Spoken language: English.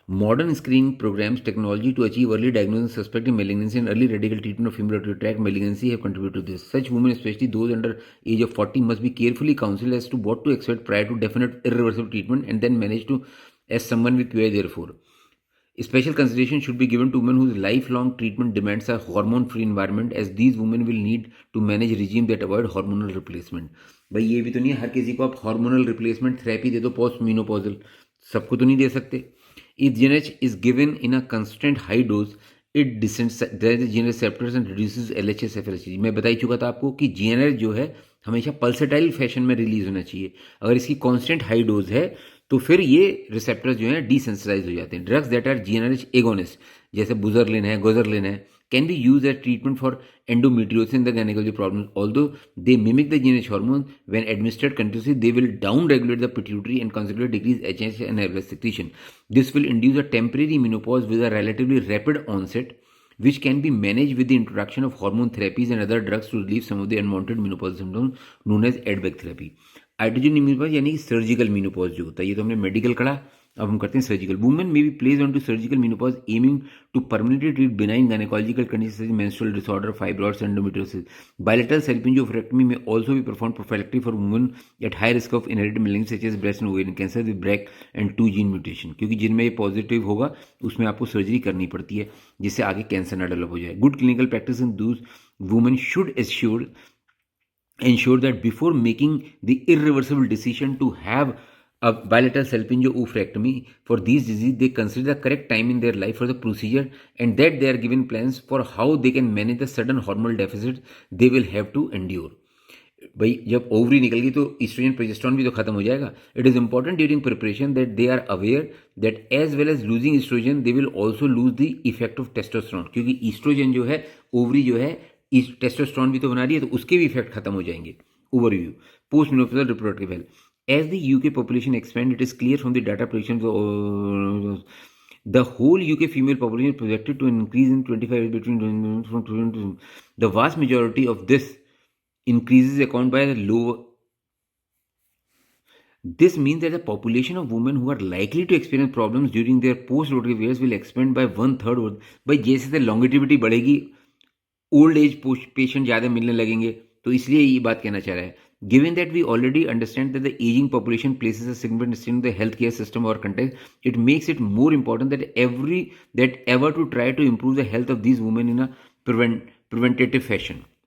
Modern screening programs, technology to achieve early diagnosis of suspected malignancy and early radical treatment of female tract malignancy have contributed to this. Such women, especially those under age of 40, must be carefully counseled as to what to expect prior to definite irreversible treatment and then managed to as someone with QI therefore. Special consideration should be given to women whose lifelong treatment demands a hormone-free environment, as these women will need to manage regime that avoid hormonal replacement. भाई ये भी तो नहीं है हर किसी को आप hormonal replacement therapy दे दो पोस्ट मीनोपॉजल, सबको तो नहीं दे सकते. If GnRH is given in a constant high dose, it desensitizes GnRH receptors and reduces LHS FLHC. मैं बता ही चुका था आपको कि GnRH जो है हमेशा पल्सेटाइल फैशन में रिलीज होना चाहिए. अगर इसकी कांस्टेंट हाई डोज है तो फिर ये रिसेप्टर्स जो हैं डिसेंसिटाइज हो जाते हैं. Drugs that are GnRH agonist जैसे बुजरलिन है, गोजरलिन है, can be used as treatment for endometriosis and the gynecology problems. Although they mimic the GnRH hormone, when administered continuously, they will down-regulate the pituitary and consequently decrease HH and HRS secretion. This will induce a temporary menopause with a relatively rapid onset, which can be managed with the introduction of hormone therapies and other drugs to relieve some of the unwanted menopausal symptoms known as ADVAC therapy. Hydrogen menopause यानी कि surgical menopause जो होता है, ये तो हमने medical करा, अब हम करते हैं surgical. Women may be place on to surgical menopause aiming to permanently treat benign gynaecological condition menstrual disorder, fibroids, endometriosis. Bilateral salpingo-oophorectomy may also be perform prophylactically for women at high risk of inherited malignancy such as breast and ovarian cancer with BRCA and 2 gene mutation, क्योंकि जिनमें ये positive होगा उसमें आपको surgery करनी पड़ती है जिससे आगे कैंसर ना डेवलप हो जाए. गुड क्लिनिकल प्रैक्टिस इन दूस women should ensure that before making the irreversible decision to have a bilateral salpingo-oophorectomy for these diseases, they consider the correct time in their life for the procedure and that they are given plans for how they can manage the sudden hormonal deficit they will have to endure. भाई जब ovary निकल गई तो oestrogen progesterone भी तो खत्म हो जाएगा. It is important during preparation that they are aware that as well as losing oestrogen they will also lose the effect of testosterone, क्योंकि ईस्ट्रोजन जो है ओवरी जो है टेस्टोस्टेरोन भी तो बना रही है, तो उसके भी इफेक्ट खत्म हो जाएंगे. Overview post menopausal reproductive health. As the UK population expands, it is clear from the data projections the whole UK female population is projected to increase in 25 between the vast majority of this increases account by the low. This means that the population of women who are likely to experience problems during their post-reproductive years will expand by 1/3. भाई जैसे जैसे longevity बढ़ेगी old age patient ज़्यादा मिलने लगेंगे, तो इसलिए ये बात कहना चाह रहा है. Given that we already understand that the aging population places a significant strain on the healthcare system or context, it makes it more important that ever to try to improve the health of these women in a preventative fashion.